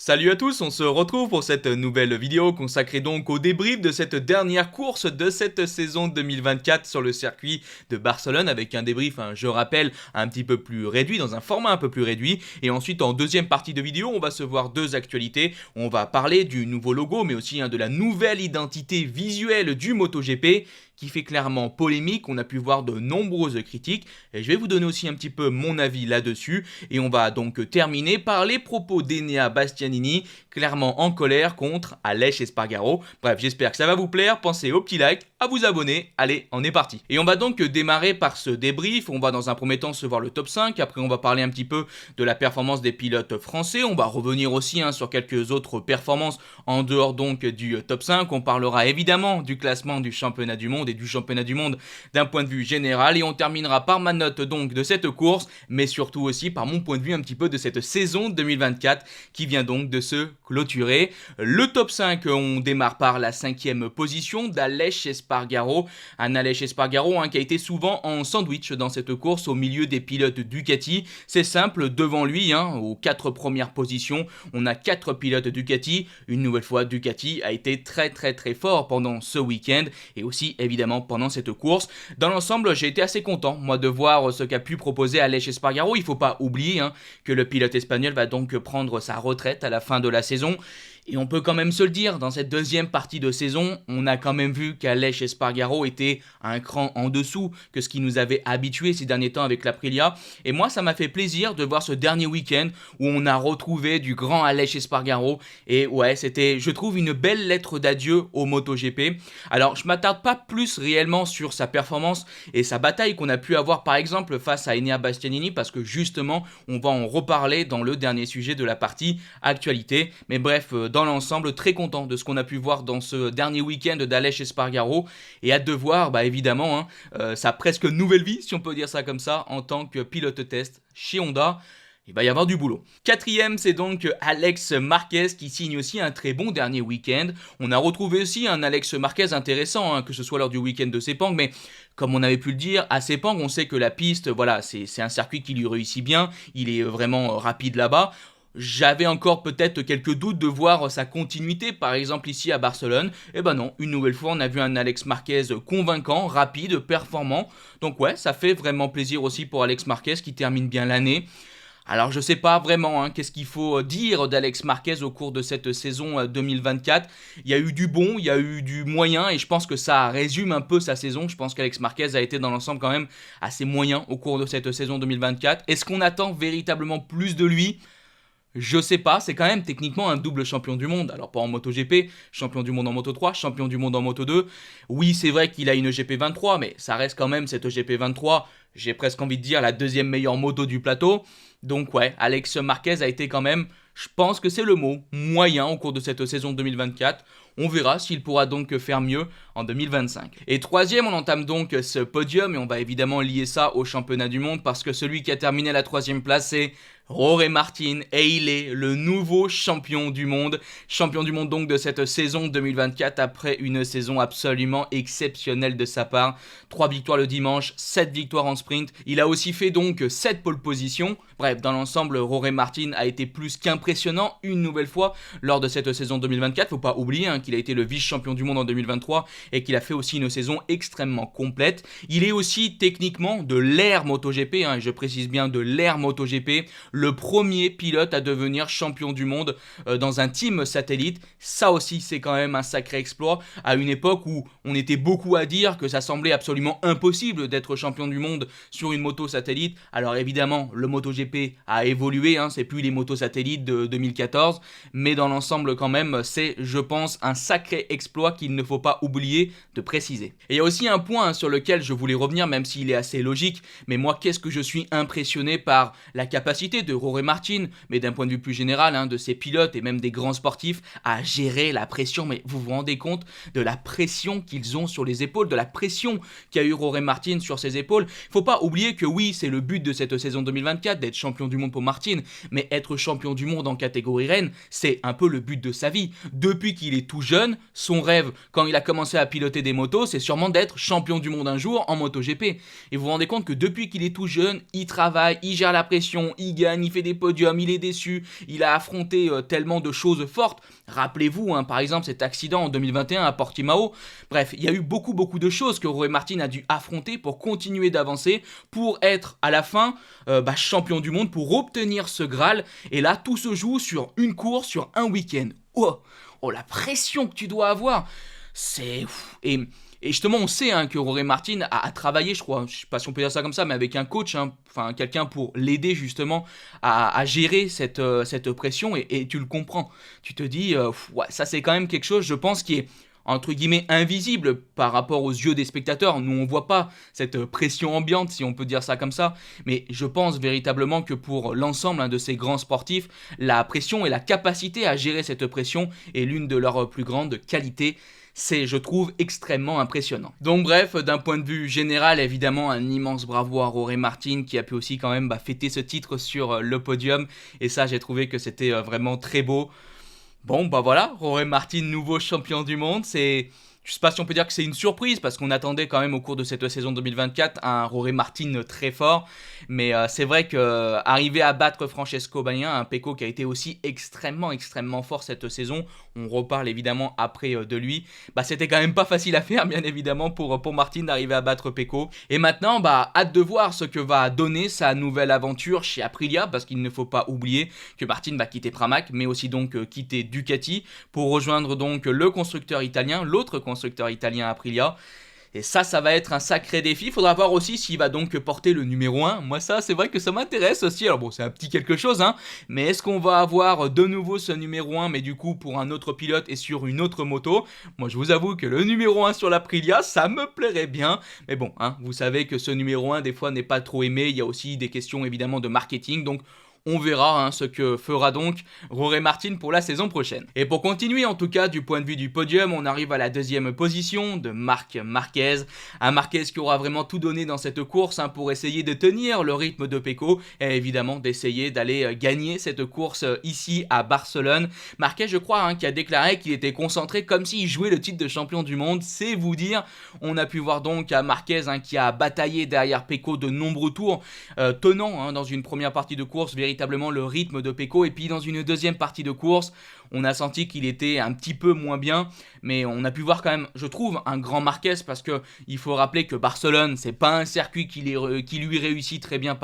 Salut à tous, on se retrouve pour cette nouvelle vidéo consacrée donc au débrief de cette dernière course de cette saison 2024 sur le circuit de Barcelone avec un débrief, je rappelle, un petit peu plus réduit, dans un format un peu plus réduit. Et ensuite en deuxième partie de vidéo, on va se voir deux actualités. On va parler du nouveau logo mais aussi de la nouvelle identité visuelle du MotoGP qui fait clairement polémique, on a pu voir de nombreuses critiques, et je vais vous donner aussi un petit peu mon avis là-dessus, et on va donc terminer par les propos d'Enea Bastianini, clairement en colère contre Aleix Espargaro. Bref, j'espère que ça va vous plaire, pensez au petit like, à vous abonner, allez, on est parti. Et on va donc démarrer par ce débrief, on va dans un premier temps se voir le top 5, après on va parler un petit peu de la performance des pilotes français, on va revenir aussi sur quelques autres performances en dehors donc du top 5, on parlera évidemment du classement du championnat du monde et du championnat du monde d'un point de vue général, et on terminera par ma note donc de cette course, mais surtout aussi par mon point de vue un petit peu de cette saison 2024 qui vient donc de se clôturer. Le top 5, on démarre par la 5e position d'Aleix Espargaro, un Aleix Espargaro qui a été souvent en sandwich dans cette course au milieu des pilotes Ducati. C'est simple, devant lui, aux 4 premières positions, on a 4 pilotes Ducati. Une nouvelle fois, Ducati a été très fort pendant ce week-end et aussi évidemment pendant cette course. Dans l'ensemble, j'ai été assez content moi de voir ce qu'a pu proposer Aleix Espargaro. Il ne faut pas oublier que le pilote espagnol va donc prendre sa retraite à la fin de la saison. Et on peut quand même se le dire, dans cette deuxième partie de saison, on a quand même vu qu'Aleix Espargaro était un cran en dessous que ce qui nous avait habitués ces derniers temps avec l'Aprilia. Et moi, ça m'a fait plaisir de voir ce dernier week-end où on a retrouvé du grand Aleix Espargaro. Et ouais, c'était, je trouve, une belle lettre d'adieu au MotoGP. Alors, je m'attarde pas plus réellement sur sa performance et sa bataille qu'on a pu avoir par exemple face à Enea Bastianini, parce que justement, on va en reparler dans le dernier sujet de la partie actualité. Mais bref, dans l'ensemble, très content de ce qu'on a pu voir dans ce dernier week-end d'Aleix Espargaro et hâte de voir évidemment sa presque nouvelle vie, si on peut dire ça comme ça, en tant que pilote test chez Honda. Il va y avoir du boulot. Quatrième, c'est donc Alex Marquez qui signe aussi un très bon dernier week-end. On a retrouvé aussi un Alex Marquez intéressant, que ce soit lors du week-end de Sepang, mais comme on avait pu le dire, à Sepang, on sait que la piste, voilà, c'est un circuit qui lui réussit bien, il est vraiment rapide là-bas. J'avais encore peut-être quelques doutes de voir sa continuité, par exemple ici à Barcelone. Et ben non, une nouvelle fois, on a vu un Alex Marquez convaincant, rapide, performant. Donc ouais, ça fait vraiment plaisir aussi pour Alex Marquez qui termine bien l'année. Alors je sais pas vraiment qu'est-ce qu'il faut dire d'Alex Marquez au cours de cette saison 2024. Il y a eu du bon, il y a eu du moyen et je pense que ça résume un peu sa saison. Je pense qu'Alex Marquez a été dans l'ensemble quand même assez moyen au cours de cette saison 2024. Est-ce qu'on attend véritablement plus de lui ? Je sais pas, c'est quand même techniquement un double champion du monde. Alors pas en MotoGP, champion du monde en Moto3, champion du monde en Moto2. Oui, c'est vrai qu'il a une GP23, mais ça reste quand même cette GP23, j'ai presque envie de dire la deuxième meilleure moto du plateau. Donc ouais, Alex Marquez a été quand même, je pense que c'est le mot, moyen au cours de cette saison 2024. On verra s'il pourra donc faire mieux en 2025. Et troisième, on entame donc ce podium et on va évidemment lier ça au championnat du monde parce que celui qui a terminé la troisième place, c'est Jorge Martin, et il est le nouveau champion du monde donc de cette saison 2024 après une saison absolument exceptionnelle de sa part. 3 victoires le dimanche, 7 victoires en sprint. Il a aussi fait donc 7 pole positions. Bref, dans l'ensemble, Jorge Martin a été plus qu'impressionnant une nouvelle fois lors de cette saison 2024. Faut pas oublier qu'il a été le vice-champion du monde en 2023 et qu'il a fait aussi une saison extrêmement complète. Il est aussi techniquement de l'ère MotoGP, et je précise bien de l'ère MotoGP, le premier pilote à devenir champion du monde dans un team satellite. Ça aussi, c'est quand même un sacré exploit à une époque où on était beaucoup à dire que ça semblait absolument impossible d'être champion du monde sur une moto satellite. Alors évidemment, le MotoGP a évolué, c'est plus les motos satellites de 2014, mais dans l'ensemble quand même, c'est, je pense, un sacré exploit qu'il ne faut pas oublier de préciser. Et il y a aussi un point sur lequel je voulais revenir, même s'il est assez logique, mais moi, qu'est-ce que je suis impressionné par la capacité de Jorge Martin, mais d'un point de vue plus général, de ces pilotes et même des grands sportifs, à gérer la pression. Mais vous vous rendez compte de la pression qu'ils ont sur les épaules, de la pression qu'a eu Jorge Martin sur ses épaules. Il ne faut pas oublier que oui, c'est le but de cette saison 2024, d'être champion du monde pour Martin, mais être champion du monde en catégorie reine, c'est un peu le but de sa vie. Depuis qu'il est tout tout jeune, son rêve quand il a commencé à piloter des motos, c'est sûrement d'être champion du monde un jour en MotoGP. Et vous vous rendez compte que depuis qu'il est tout jeune, il travaille, il gère la pression, il gagne, il fait des podiums, il est déçu, il a affronté tellement de choses fortes. Rappelez-vous, par exemple, cet accident en 2021 à Portimao. Bref, il y a eu beaucoup de choses que Jorge Martin a dû affronter pour continuer d'avancer, pour être à la fin champion du monde, pour obtenir ce Graal. Et là, tout se joue sur une course, sur un week-end. Oh, la pression que tu dois avoir, c'est... Et justement, on sait que Jorge Martin a travaillé, je crois, je sais pas si on peut dire ça comme ça, mais avec un coach, quelqu'un pour l'aider justement à gérer cette pression, et tu le comprends. Tu te dis, ça c'est quand même quelque chose, je pense, qui est entre guillemets invisible par rapport aux yeux des spectateurs. Nous on voit pas cette pression ambiante, si on peut dire ça comme ça, mais je pense véritablement que pour l'ensemble de ces grands sportifs, la pression et la capacité à gérer cette pression est l'une de leurs plus grandes qualités. C'est, je trouve, extrêmement impressionnant. Donc bref, d'un point de vue général, évidemment, un immense bravo à Jorge Martin qui a pu aussi quand même fêter ce titre sur le podium, et ça j'ai trouvé que c'était vraiment très beau. Bon, voilà, Jorge Martin, nouveau champion du monde, je sais pas si on peut dire que c'est une surprise, parce qu'on attendait quand même au cours de cette saison 2024 un Jorge Martin très fort, mais c'est vrai qu'arriver à battre Francesco Bagnaia, un Pecco qui a été aussi extrêmement fort cette saison, on reparle évidemment après de lui, c'était quand même pas facile à faire, bien évidemment, pour Martin d'arriver à battre Pecco. Et maintenant, hâte de voir ce que va donner sa nouvelle aventure chez Aprilia, parce qu'il ne faut pas oublier que Martin va quitter Pramac, mais aussi donc quitter Ducati, pour rejoindre donc le constructeur italien, l'autre constructeur italien Aprilia. Et ça va être un sacré défi. Il faudra voir aussi s'il va donc porter le numéro 1. Moi, ça, c'est vrai que ça m'intéresse aussi. Alors bon, c'est un petit quelque chose, mais est-ce qu'on va avoir de nouveau ce numéro 1, mais du coup pour un autre pilote et sur une autre moto? Moi, je vous avoue que le numéro 1 sur l'Aprilia, ça me plairait bien. Mais bon, vous savez que ce numéro 1, des fois, n'est pas trop aimé. Il y a aussi des questions, évidemment, de marketing. Donc, on verra ce que fera donc Jorge Martin pour la saison prochaine. Et pour continuer, en tout cas, du point de vue du podium, on arrive à la deuxième position de Marc Marquez. Un Marquez qui aura vraiment tout donné dans cette course pour essayer de tenir le rythme de Pecco et évidemment d'essayer d'aller gagner cette course ici à Barcelone. Marquez, je crois, qui a déclaré qu'il était concentré comme s'il jouait le titre de champion du monde. C'est vous dire. On a pu voir donc à Marquez qui a bataillé derrière Pecco de nombreux tours, tenant dans une première partie de course véritablement le rythme de Pecco, et puis dans une deuxième partie de course on a senti qu'il était un petit peu moins bien, mais on a pu voir quand même, je trouve, un grand Marquez, parce que il faut rappeler que Barcelone, c'est pas un circuit qui lui réussit très bien,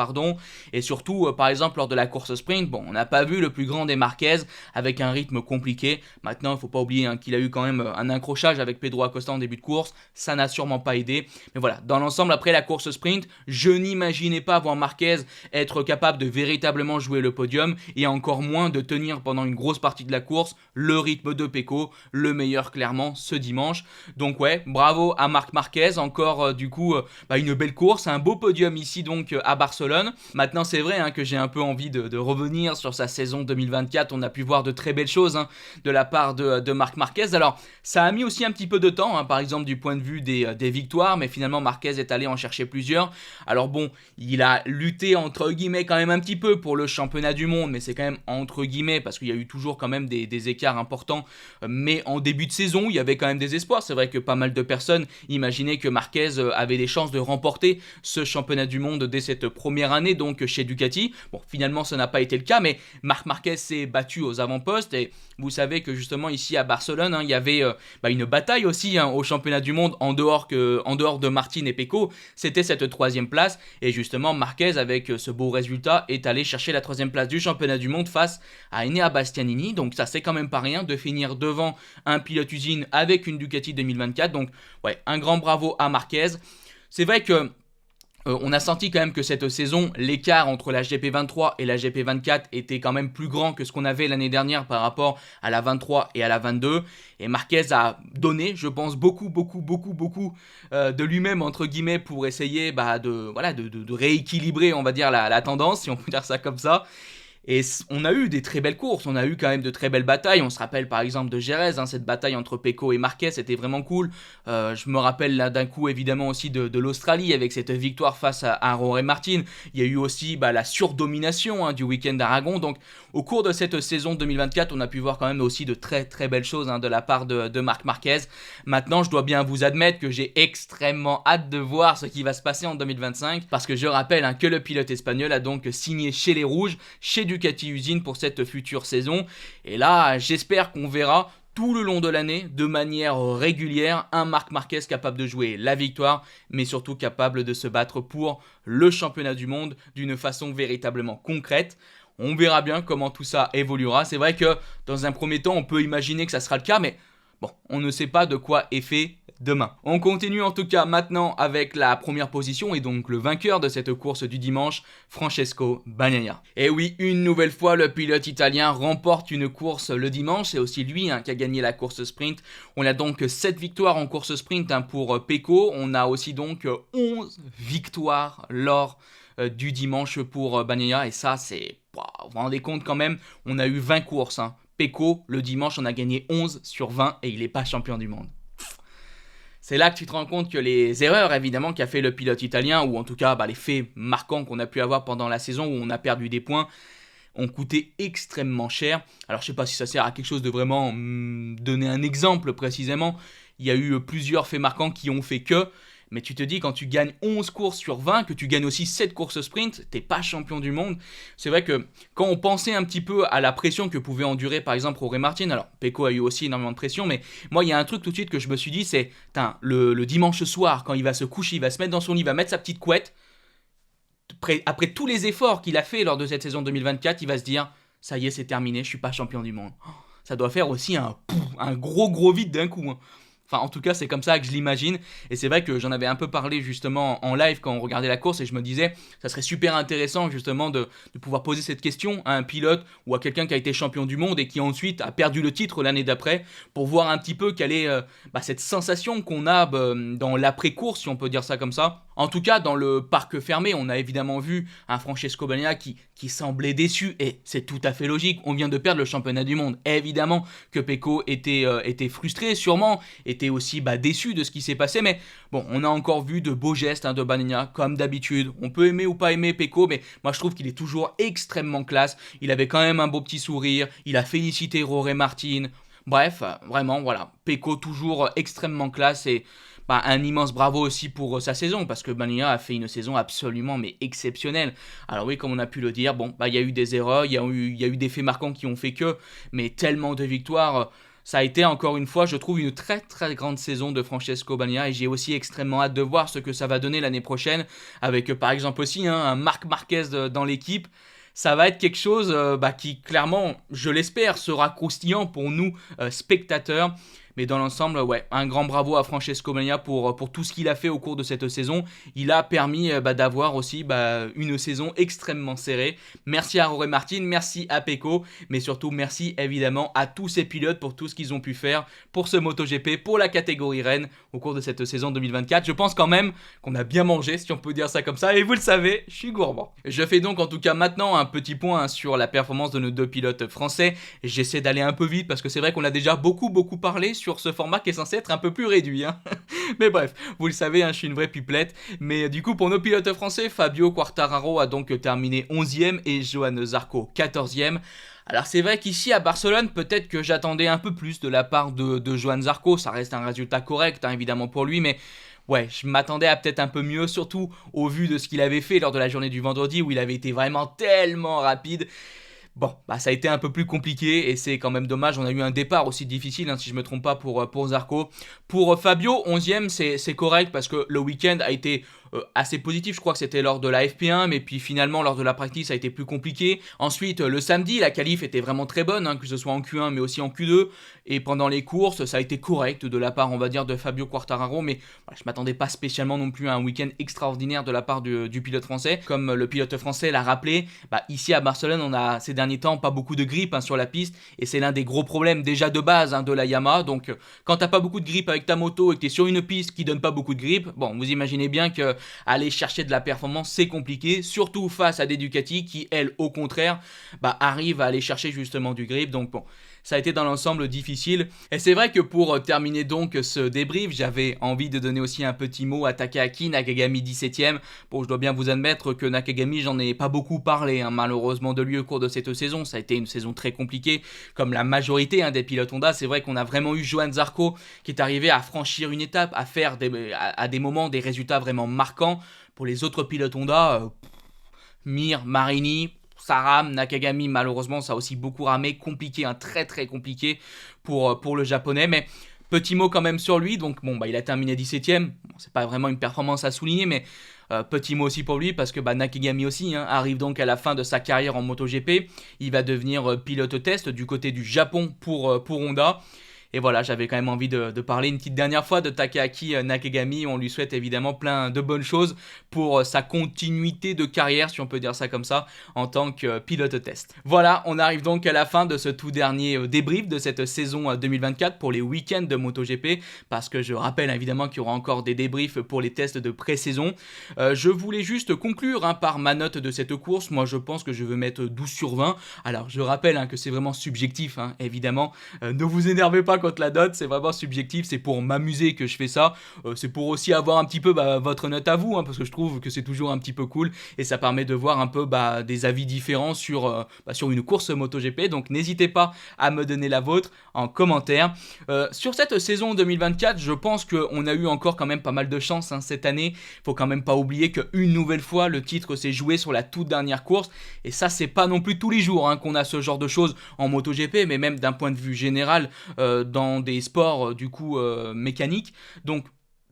et surtout, par exemple, lors de la course sprint, on n'a pas vu le plus grand des Marquez, avec un rythme compliqué. Maintenant, il faut pas oublier qu'il a eu quand même un accrochage avec Pedro Acosta en début de course, ça n'a sûrement pas aidé, mais voilà, dans l'ensemble, après la course sprint, je n'imaginais pas voir Marquez être capable de véritablement jouer le podium, et encore moins de tenir pendant une grosse partie de la course le rythme de Pecco, le meilleur clairement ce dimanche. Donc ouais, bravo à Marc Marquez, encore une belle course, un beau podium ici donc à Barcelone. Maintenant c'est vrai que j'ai un peu envie de revenir sur sa saison 2024, on a pu voir de très belles choses de la part de Marc Marquez. Alors ça a mis aussi un petit peu de temps, par exemple du point de vue des victoires, mais finalement Marquez est allé en chercher plusieurs. Alors bon, il a lutté entre guillemets quand même un petit peu pour le championnat du monde, mais c'est quand même entre guillemets parce qu'il y a eu toujours quand même des écarts importants, mais en début de saison il y avait quand même des espoirs. C'est vrai que pas mal de personnes imaginaient que Marquez avait des chances de remporter ce championnat du monde dès cette première année donc chez Ducati. Bon, finalement ça n'a pas été le cas, mais Marc Marquez s'est battu aux avant-postes, et vous savez que justement ici à Barcelone il y avait une bataille aussi au championnat du monde en dehors de Martin et Pecco, c'était cette troisième place, et justement Marquez avec ce beau résultat est allé chercher la troisième place du championnat du monde face à Enea Bastianini. Donc ça c'est quand même pas rien de finir devant un pilote usine avec une Ducati 2024, donc ouais, un grand bravo à Marquez. C'est vrai que on a senti quand même que cette saison, l'écart entre la GP23 et la GP24 était quand même plus grand que ce qu'on avait l'année dernière par rapport à la 23 et à la 22. Et Marquez a donné, je pense, beaucoup de lui-même, entre guillemets, pour essayer de rééquilibrer, on va dire, la tendance, si on peut dire ça comme ça. Et on a eu des très belles courses, on a eu quand même de très belles batailles. On se rappelle par exemple de Jerez, cette bataille entre Pecco et Marquez, c'était vraiment cool. Je me rappelle là d'un coup évidemment aussi de l'Australie avec cette victoire face à Jorge Martin. Il y a eu aussi la surdomination du week-end d'Aragon. Donc au cours de cette saison 2024, on a pu voir quand même aussi de très très belles choses de la part de Marc Marquez. Maintenant, je dois bien vous admettre que j'ai extrêmement hâte de voir ce qui va se passer en 2025 parce que je rappelle que le pilote espagnol a donc signé chez les Rouges, chez Ducati Usine pour cette future saison. Et là, j'espère qu'on verra tout le long de l'année, de manière régulière, un Marc Marquez capable de jouer la victoire, mais surtout capable de se battre pour le championnat du monde d'une façon véritablement concrète. On verra bien comment tout ça évoluera. C'est vrai que dans un premier temps, on peut imaginer que ça sera le cas, mais bon, on ne sait pas de quoi est fait demain. On continue en tout cas maintenant avec la première position et donc le vainqueur de cette course du dimanche, Francesco Bagnaia. Et oui, une nouvelle fois, le pilote italien remporte une course le dimanche. C'est aussi lui qui a gagné la course sprint. On a donc 7 victoires en course sprint pour Pecco. On a aussi donc 11 victoires lors du dimanche pour Bagnaia. Et ça, c'est... Vous vous rendez compte quand même, on a eu 20 courses. Pecco, le dimanche, on a gagné 11 sur 20 et il n'est pas champion du monde. C'est là que tu te rends compte que les erreurs, évidemment, qu'a fait le pilote italien, ou en tout cas les faits marquants qu'on a pu avoir pendant la saison où on a perdu des points, ont coûté extrêmement cher. Alors je sais pas si ça sert à quelque chose de vraiment donner un exemple précisément. Il y a eu plusieurs faits marquants qui ont fait que... Mais tu te dis, quand tu gagnes 11 courses sur 20, que tu gagnes aussi 7 courses sprint, t'es pas champion du monde. C'est vrai que quand on pensait un petit peu à la pression que pouvait endurer par exemple Jorge Martin, alors Pecco a eu aussi énormément de pression, mais moi il y a un truc tout de suite que je me suis dit, c'est le dimanche soir, quand il va se coucher, il va se mettre dans son lit, il va mettre sa petite couette, après tous les efforts qu'il a fait lors de cette saison 2024, il va se dire, ça y est c'est terminé, je suis pas champion du monde. Ça doit faire aussi un gros vide d'un coup. Enfin, en tout cas, c'est comme ça que je l'imagine. Et c'est vrai que j'en avais un peu parlé justement en live quand on regardait la course et je me disais, ça serait super intéressant justement de pouvoir poser cette question à un pilote ou à quelqu'un qui a été champion du monde et qui ensuite a perdu le titre l'année d'après pour voir un petit peu quelle est cette sensation qu'on a dans l'après-course, si on peut dire ça comme ça. En tout cas, dans le parc fermé, on a évidemment vu un Francesco Bagnaia qui semblait déçu et c'est tout à fait logique. On vient de perdre le championnat du monde. Évidemment que Pecco était frustré, sûrement, était aussi déçu de ce qui s'est passé. Mais bon, on a encore vu de beaux gestes de Bagnaia, comme d'habitude. On peut aimer ou pas aimer Pecco, mais moi je trouve qu'il est toujours extrêmement classe. Il avait quand même un beau petit sourire. Il a félicité Jorge Martin. Bref, vraiment, voilà. Pecco toujours extrêmement classe et... un immense bravo aussi pour sa saison parce que Bagnaia a fait une saison absolument exceptionnelle. Alors oui, comme on a pu le dire, il y a eu des erreurs, il y a eu des faits marquants qui ont fait que, mais tellement de victoires, ça a été encore une fois, je trouve, une très très grande saison de Francesco Bagnaia et j'ai aussi extrêmement hâte de voir ce que ça va donner l'année prochaine avec par exemple aussi un Marc Marquez dans l'équipe. Ça va être quelque chose qui clairement, je l'espère, sera croustillant pour nous spectateurs. Mais dans l'ensemble, un grand bravo à Francesco Bagnaia pour tout ce qu'il a fait au cours de cette saison. Il a permis d'avoir aussi une saison extrêmement serrée. Merci à Jorge Martin, merci à Pecco, mais surtout merci évidemment à tous ces pilotes pour tout ce qu'ils ont pu faire pour ce MotoGP, pour la catégorie Rennes au cours de cette saison 2024. Je pense quand même qu'on a bien mangé, si on peut dire ça comme ça, et vous le savez, je suis gourmand. Je fais donc en tout cas maintenant un petit point sur la performance de nos deux pilotes français. J'essaie d'aller un peu vite parce que c'est vrai qu'on a déjà beaucoup parlé sur ce format qui est censé être un peu plus réduit. Mais bref, vous le savez, je suis une vraie pipelette. Mais du coup, pour nos pilotes français, Fabio Quartararo a donc terminé 11e et Johan Zarco 14e. Alors c'est vrai qu'ici à Barcelone, peut-être que j'attendais un peu plus de la part de Johan Zarco. Ça reste un résultat correct, évidemment pour lui, mais... je m'attendais à peut-être un peu mieux, surtout au vu de ce qu'il avait fait lors de la journée du vendredi où il avait été vraiment tellement rapide. Bon, ça a été un peu plus compliqué et c'est quand même dommage. On a eu un départ aussi difficile, si je ne me trompe pas, pour Zarco. Pour Fabio, 11e, c'est correct parce que le week-end a été assez positif. Je crois que c'était lors de la FP1, mais puis finalement, lors de la practice, ça a été plus compliqué. Ensuite, le samedi, la qualif était vraiment très bonne, que ce soit en Q1, mais aussi en Q2. Et pendant les courses, ça a été correct de la part, on va dire, de Fabio Quartararo, mais je ne m'attendais pas spécialement non plus à un week-end extraordinaire de la part du pilote français. Comme le pilote français l'a rappelé, ici à Barcelone, on a ces derniers temps pas beaucoup de grippe sur la piste, et c'est l'un des gros problèmes déjà de base de la Yamaha. Donc, quand t'as pas beaucoup de grippe avec ta moto et que tu es sur une piste qui donne pas beaucoup de grippe, vous imaginez bien que aller chercher de la performance c'est compliqué, surtout face à des Ducati qui elles au contraire arrivent à aller chercher justement du grip. Donc bon, ça a été dans l'ensemble difficile. Et c'est vrai que pour terminer donc ce débrief, j'avais envie de donner aussi un petit mot à Takahaki Nakagami 17ème. Bon, je dois bien vous admettre que Nakagami, j'en ai pas beaucoup parlé malheureusement de lui au cours de cette saison. Ça a été une saison très compliquée, comme la majorité des pilotes Honda. C'est vrai qu'on a vraiment eu Johann Zarco qui est arrivé à franchir une étape, à faire à des moments des résultats vraiment marquants. Pour les autres pilotes Honda, Mir, Marini, ça rame, Nakagami malheureusement ça a aussi beaucoup ramé, compliqué, très très compliqué pour le japonais, mais petit mot quand même sur lui. Donc bon, il a terminé 17ème, c'est pas vraiment une performance à souligner, mais petit mot aussi pour lui parce que Nakagami aussi arrive donc à la fin de sa carrière en MotoGP, il va devenir pilote test du côté du Japon pour Honda. Et voilà, j'avais quand même envie de parler une petite dernière fois de Takahaki Nakagami. On lui souhaite évidemment plein de bonnes choses pour sa continuité de carrière, si on peut dire ça comme ça, en tant que pilote test. Voilà, on arrive donc à la fin de ce tout dernier débrief de cette saison 2024 pour les week-ends de MotoGP, parce que je rappelle évidemment qu'il y aura encore des débriefs pour les tests de pré-saison. Je voulais juste conclure par ma note de cette course. Moi, je pense que je veux mettre 12 sur 20. Alors, je rappelle que c'est vraiment subjectif, évidemment. Ne vous énervez pas contre la note, c'est vraiment subjectif, c'est pour m'amuser que je fais ça, c'est pour aussi avoir un petit peu votre note à vous, parce que je trouve que c'est toujours un petit peu cool et ça permet de voir un peu des avis différents sur une course MotoGP. Donc n'hésitez pas à me donner la vôtre en commentaire. Sur cette saison 2024, je pense qu'on a eu encore quand même pas mal de chance cette année. Faut quand même pas oublier qu'une nouvelle fois le titre s'est joué sur la toute dernière course, et ça c'est pas non plus tous les jours qu'on a ce genre de choses en MotoGP, mais même d'un point de vue général dans des sports mécaniques. Donc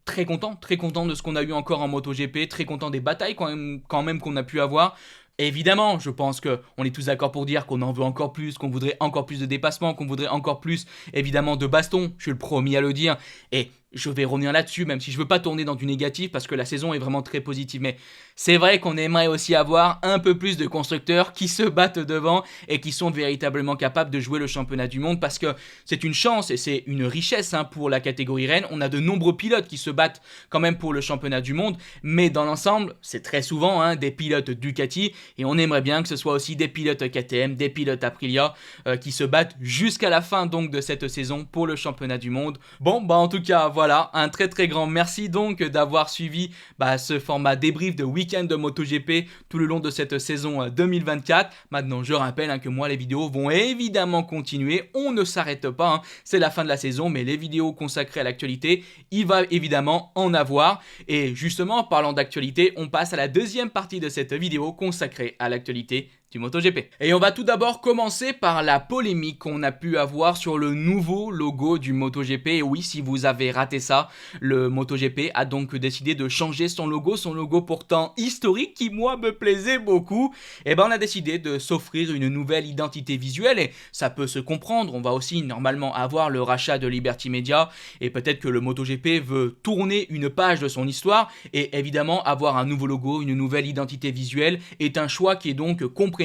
très content de ce qu'on a eu encore en MotoGP, très content des batailles quand même qu'on a pu avoir. Évidemment, je pense qu'on est tous d'accord pour dire qu'on en veut encore plus, qu'on voudrait encore plus de dépassements, qu'on voudrait encore plus évidemment de baston, je suis le premier à le dire, et je vais revenir là-dessus, même si je veux pas tourner dans du négatif parce que la saison est vraiment très positive. Mais c'est vrai qu'on aimerait aussi avoir un peu plus de constructeurs qui se battent devant et qui sont véritablement capables de jouer le championnat du monde, parce que c'est une chance et c'est une richesse pour la catégorie Rennes. On a de nombreux pilotes qui se battent quand même pour le championnat du monde, mais dans l'ensemble, c'est très souvent des pilotes Ducati, et on aimerait bien que ce soit aussi des pilotes KTM, des pilotes Aprilia qui se battent jusqu'à la fin donc de cette saison pour le championnat du monde. Bon, en tout cas, voilà, un très très grand merci donc d'avoir suivi ce format débrief de week-end de MotoGP tout le long de cette saison 2024. Maintenant, je rappelle que moi, les vidéos vont évidemment continuer. On ne s'arrête pas, c'est la fin de la saison, mais les vidéos consacrées à l'actualité, il va évidemment en avoir. Et justement, en parlant d'actualité, on passe à la deuxième partie de cette vidéo consacrée à l'actualité du MotoGP. Et on va tout d'abord commencer par la polémique qu'on a pu avoir sur le nouveau logo du MotoGP. Et oui, si vous avez raté ça, le MotoGP a donc décidé de changer son logo pourtant historique qui moi me plaisait beaucoup. Et on a décidé de s'offrir une nouvelle identité visuelle, et ça peut se comprendre. On va aussi normalement avoir le rachat de Liberty Media, et peut-être que le MotoGP veut tourner une page de son histoire, et évidemment avoir un nouveau logo, une nouvelle identité visuelle est un choix qui est donc compréhensible.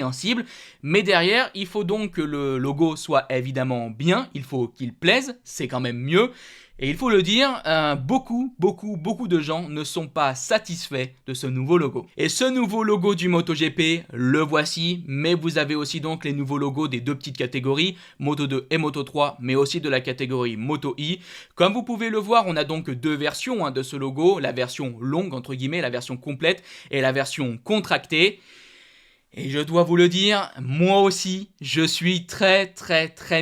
Mais derrière, il faut donc que le logo soit évidemment bien, il faut qu'il plaise, c'est quand même mieux. Et il faut le dire, beaucoup de gens ne sont pas satisfaits de ce nouveau logo. Et ce nouveau logo du MotoGP, le voici, mais vous avez aussi donc les nouveaux logos des deux petites catégories, Moto2 et Moto3, mais aussi de la catégorie Moto E. Comme vous pouvez le voir, on a donc deux versions de ce logo, la version longue entre guillemets, la version complète, et la version contractée. Et je dois vous le dire, moi aussi, je suis très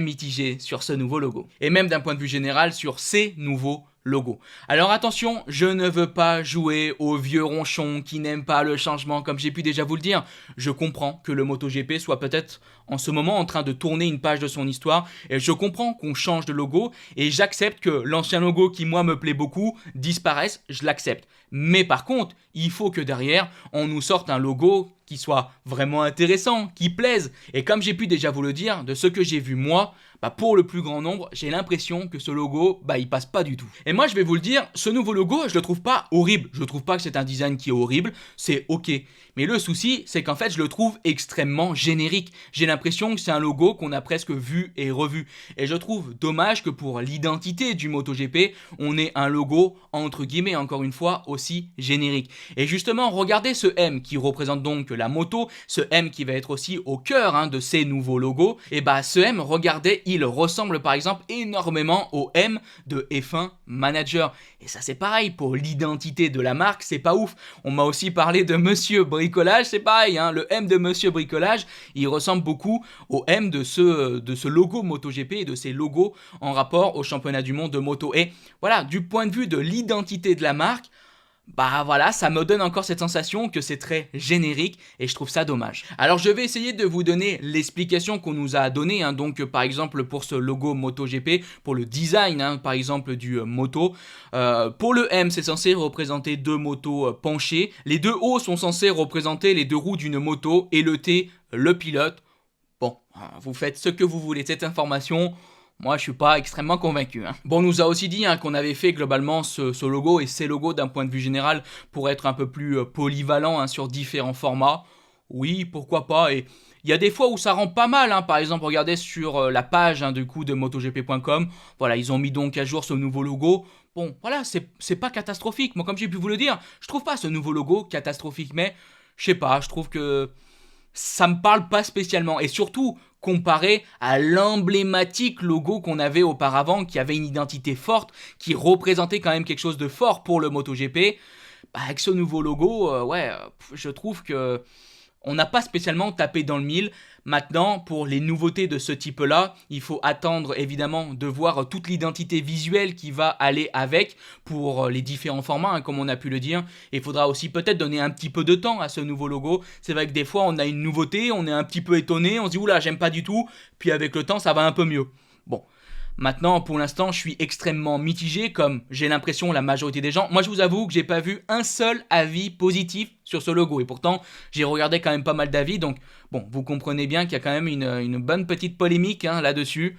mitigé sur ce nouveau logo. Et même d'un point de vue général, sur ces nouveaux logos. Alors attention, je ne veux pas jouer au vieux ronchon qui n'aime pas le changement, comme j'ai pu déjà vous le dire. Je comprends que le MotoGP soit peut-être en ce moment en train de tourner une page de son histoire, et je comprends qu'on change de logo, et j'accepte que l'ancien logo qui moi me plaît beaucoup disparaisse, je l'accepte. Mais par contre, il faut que derrière, on nous sorte un logo qui soit vraiment intéressant, qui plaise. Et comme j'ai pu déjà vous le dire, de ce que j'ai vu moi, pour le plus grand nombre, j'ai l'impression que ce logo, il passe pas du tout. Et moi, je vais vous le dire, ce nouveau logo, je le trouve pas horrible. Je trouve pas que c'est un design qui est horrible, c'est ok. Mais le souci, c'est qu'en fait, je le trouve extrêmement générique. J'ai l'impression que c'est un logo qu'on a presque vu et revu. Et je trouve dommage que pour l'identité du MotoGP, on ait un logo, entre guillemets, encore une fois, aussi générique. Et justement, regardez ce M qui représente donc la moto, ce M qui va être aussi au cœur de ces nouveaux logos. Et ce M, regardez, il ressemble par exemple énormément au M de F1 Manager. Et ça c'est pareil, pour l'identité de la marque, c'est pas ouf. On m'a aussi parlé de Monsieur Bricolage, c'est pareil, le M de Monsieur Bricolage, il ressemble beaucoup au M de ce logo MotoGP et de ces logos en rapport au championnat du monde de moto. Et voilà, du point de vue de l'identité de la marque, voilà, ça me donne encore cette sensation que c'est très générique et je trouve ça dommage. Alors je vais essayer de vous donner l'explication qu'on nous a donnée, donc par exemple pour ce logo MotoGP, pour le design par exemple du moto. Pour le M, c'est censé représenter deux motos penchées. Les deux O sont censés représenter les deux roues d'une moto et le T, le pilote. Bon, vous faites ce que vous voulez de cette information. Moi, je suis pas extrêmement convaincu. Bon, on nous a aussi dit qu'on avait fait globalement ce logo et ces logos d'un point de vue général pour être un peu plus polyvalent sur différents formats. Oui, pourquoi pas. Et il y a des fois où ça rend pas mal. Par exemple, regardez sur la page du coup de MotoGP.com. Voilà, ils ont mis donc à jour ce nouveau logo. Bon, voilà, c'est pas catastrophique. Moi, comme j'ai pu vous le dire, je trouve pas ce nouveau logo catastrophique, mais je sais pas, je trouve que ça me parle pas spécialement. Et surtout, comparé à l'emblématique logo qu'on avait auparavant, qui avait une identité forte, qui représentait quand même quelque chose de fort pour le MotoGP, avec ce nouveau logo, je trouve que on n'a pas spécialement tapé dans le mille. Maintenant, pour les nouveautés de ce type-là, il faut attendre évidemment de voir toute l'identité visuelle qui va aller avec pour les différents formats, comme on a pu le dire. Et il faudra aussi peut-être donner un petit peu de temps à ce nouveau logo. C'est vrai que des fois, on a une nouveauté, on est un petit peu étonné, on se dit « Oula, j'aime pas du tout », puis avec le temps, ça va un peu mieux. Bon. Maintenant, pour l'instant, je suis extrêmement mitigé, comme j'ai l'impression la majorité des gens. Moi, je vous avoue que j'ai pas vu un seul avis positif sur ce logo. Et pourtant, j'ai regardé quand même pas mal d'avis. Donc, bon, vous comprenez bien qu'il y a quand même une bonne petite polémique là-dessus.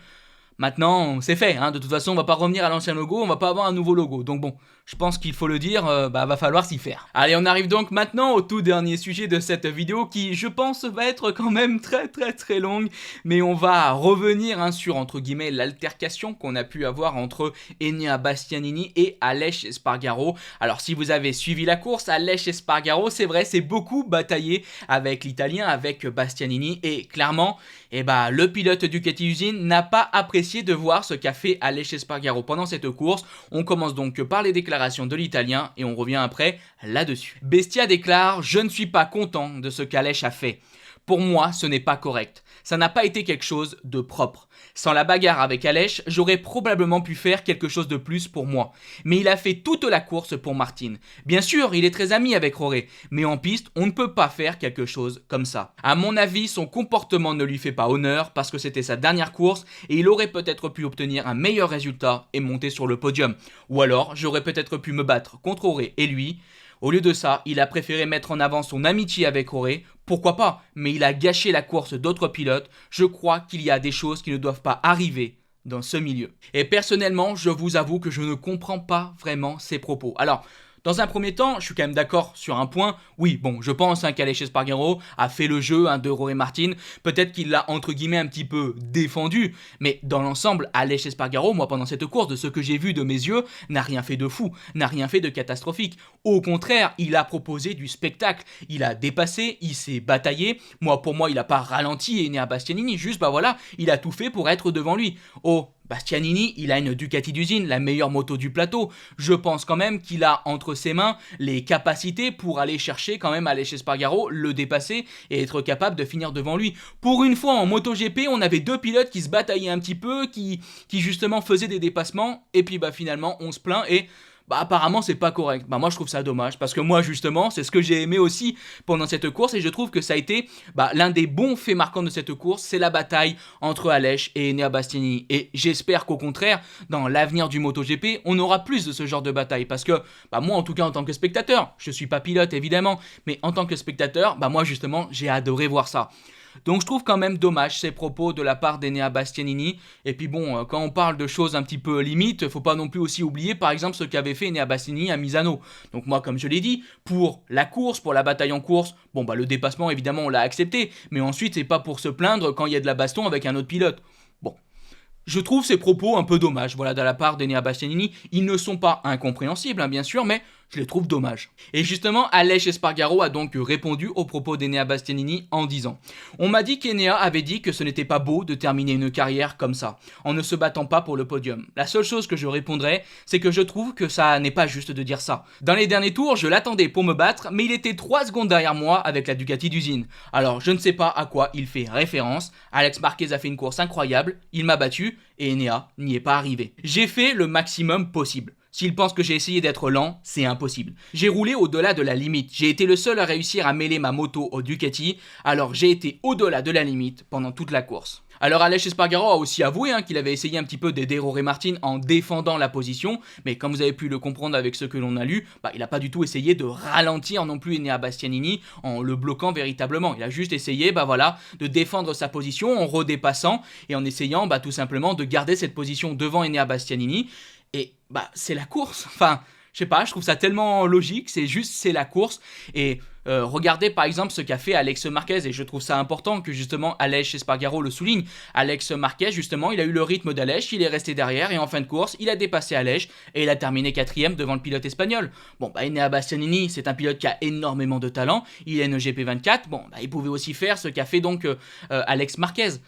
Maintenant, c'est fait. De toute façon, on va pas revenir à l'ancien logo, on va pas avoir un nouveau logo. Donc bon, je pense qu'il faut le dire, va falloir s'y faire. Allez, on arrive donc maintenant au tout dernier sujet de cette vidéo qui, je pense, va être quand même très longue. Mais on va revenir sur, entre guillemets, l'altercation qu'on a pu avoir entre Enea Bastianini et Aleix Espargaro. Alors, si vous avez suivi la course, Aleix Espargaro, c'est vrai, c'est beaucoup bataillé avec l'Italien, avec Bastianini. Et clairement, le pilote Ducati Usine n'a pas apprécié de voir ce qu'a fait Aleix Espargaro pendant cette course. On commence donc par les déclarations de l'Italien et on revient après là-dessus. Bestia déclare « Je ne suis pas content de ce qu'Aleix a fait. Pour moi, ce n'est pas correct. Ça n'a pas été quelque chose de propre. Sans la bagarre avec Aleix, j'aurais probablement pu faire quelque chose de plus pour moi. Mais il a fait toute la course pour Martin. Bien sûr, il est très ami avec Roré, mais en piste, on ne peut pas faire quelque chose comme ça. À mon avis, son comportement ne lui fait pas honneur parce que c'était sa dernière course et il aurait peut-être pu obtenir un meilleur résultat et monter sur le podium. Ou alors, j'aurais peut-être pu me battre contre Roré et lui. Au lieu de ça, il a préféré mettre en avant son amitié avec Roré. Pourquoi pas, mais il a gâché la course d'autres pilotes. Je crois qu'il y a des choses qui ne doivent pas arriver dans ce milieu. Et personnellement, je vous avoue que je ne comprends pas vraiment ses propos. Alors, dans un premier temps, je suis quand même d'accord sur un point. Oui, bon, je pense qu'Aleix Espargaro a fait le jeu de Roré Martin. Peut-être qu'il l'a entre guillemets un petit peu défendu. Mais dans l'ensemble, Aleix Espargaro, moi pendant cette course, de ce que j'ai vu de mes yeux, n'a rien fait de fou, n'a rien fait de catastrophique. Au contraire, il a proposé du spectacle. Il a dépassé, il s'est bataillé. Pour moi, il n'a pas ralenti Enea Bastianini. Juste, il a tout fait pour être devant lui. Oh, Bastianini, il a une Ducati d'usine, la meilleure moto du plateau. Je pense quand même qu'il a entre ses mains les capacités pour aller chercher quand même Aleix Espargaro, le dépasser et être capable de finir devant lui. Pour une fois en MotoGP, on avait deux pilotes qui se bataillaient un petit peu, qui justement faisaient des dépassements et puis finalement on se plaint et bah apparemment c'est pas correct. Bah moi je trouve ça dommage parce que moi justement c'est ce que j'ai aimé aussi pendant cette course et je trouve que ça a été l'un des bons faits marquants de cette course, c'est la bataille entre Aleix et Enea Bastianini. Et j'espère qu'au contraire, dans l'avenir du MotoGP, on aura plus de ce genre de bataille parce que moi en tout cas en tant que spectateur, je suis pas pilote évidemment, mais en tant que spectateur, moi justement j'ai adoré voir ça. Donc je trouve quand même dommage ces propos de la part d'Enea Bastianini. Et puis bon, quand on parle de choses un petit peu limites, faut pas non plus aussi oublier par exemple ce qu'avait fait Enea Bastianini à Misano. Donc moi comme je l'ai dit, pour la course, pour la bataille en course, le dépassement évidemment on l'a accepté, mais ensuite c'est pas pour se plaindre quand il y a de la baston avec un autre pilote. Bon, je trouve ces propos un peu dommages, de la part d'Enea Bastianini. Ils ne sont pas incompréhensibles, bien sûr, mais je les trouve dommages. Et justement, Aleix Espargaro a donc répondu aux propos d'Enea Bastianini en disant « On m'a dit qu'Enea avait dit que ce n'était pas beau de terminer une carrière comme ça, en ne se battant pas pour le podium. La seule chose que je répondrai, c'est que je trouve que ça n'est pas juste de dire ça. Dans les derniers tours, je l'attendais pour me battre, mais il était 3 secondes derrière moi avec la Ducati d'usine. Alors, je ne sais pas à quoi il fait référence. Alex Marquez a fait une course incroyable, il m'a battu, et Enea n'y est pas arrivé. J'ai fait le maximum possible. S'il pense que j'ai essayé d'être lent, c'est impossible. J'ai roulé au-delà de la limite. J'ai été le seul à réussir à mêler ma moto au Ducati, alors j'ai été au-delà de la limite pendant toute la course. Alors Aleix Espargaro a aussi avoué qu'il avait essayé un petit peu d'aider Jorge Martin en défendant la position, mais comme vous avez pu le comprendre avec ce que l'on a lu, il n'a pas du tout essayé de ralentir non plus Enea Bastianini en le bloquant véritablement. Il a juste essayé de défendre sa position en redépassant et en essayant tout simplement de garder cette position devant Enea Bastianini. Et c'est la course, enfin je sais pas, je trouve ça tellement logique, c'est la course. Et regardez par exemple ce qu'a fait Alex Marquez, et je trouve ça important que justement Aleix Espargaro le souligne. Alex Marquez justement, il a eu le rythme d'Aleix, il est resté derrière et en fin de course, il a dépassé Aleix et il a terminé 4ème devant le pilote espagnol. Enea Bastianini, c'est un pilote qui a énormément de talent, il est une GP24, il pouvait aussi faire ce qu'a fait donc Alex Marquez.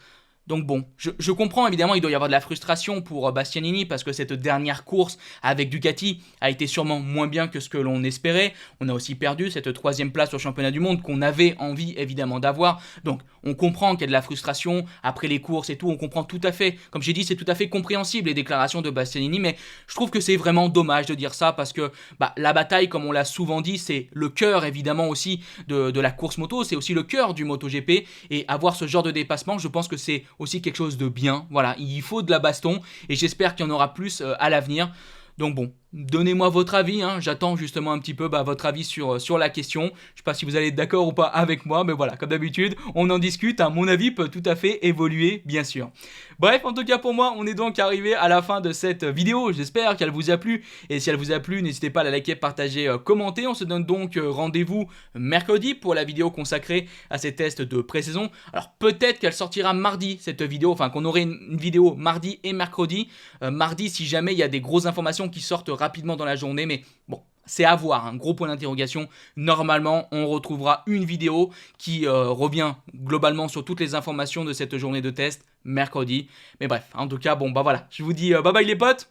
Donc bon, je comprends évidemment, il doit y avoir de la frustration pour Bastianini parce que cette dernière course avec Ducati a été sûrement moins bien que ce que l'on espérait. On a aussi perdu cette 3ème place au championnat du monde qu'on avait envie évidemment d'avoir. Donc on comprend qu'il y a de la frustration après les courses et tout, on comprend tout à fait. Comme j'ai dit, c'est tout à fait compréhensible les déclarations de Bastianini, mais je trouve que c'est vraiment dommage de dire ça parce que la bataille, comme on l'a souvent dit, c'est le cœur évidemment aussi de la course moto, c'est aussi le cœur du MotoGP et avoir ce genre de dépassement, je pense que c'est aussi quelque chose de bien. Voilà, il faut de la baston et j'espère qu'il y en aura plus à l'avenir. Donc bon, donnez-moi votre avis, j'attends justement un petit peu votre avis sur la question. Je ne sais pas si vous allez être d'accord ou pas avec moi, mais voilà, comme d'habitude, on en discute. Mon avis peut tout à fait évoluer, bien sûr. Bref, en tout cas pour moi, on est donc arrivé à la fin de cette vidéo. J'espère qu'elle vous a plu. Et si elle vous a plu, n'hésitez pas à la liker, partager, commenter. On se donne donc rendez-vous mercredi pour la vidéo consacrée à ces tests de pré-saison. Alors peut-être qu'elle sortira mardi, cette vidéo, enfin qu'on aurait une vidéo mardi et mercredi. Mardi, si jamais il y a des grosses informations qui sortent rapidement dans la journée, mais bon, c'est à voir, un gros point d'interrogation. Normalement, on retrouvera une vidéo qui revient globalement sur toutes les informations de cette journée de test mercredi. Mais bref, en tout cas, voilà, je vous dis bye bye les potes,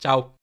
ciao.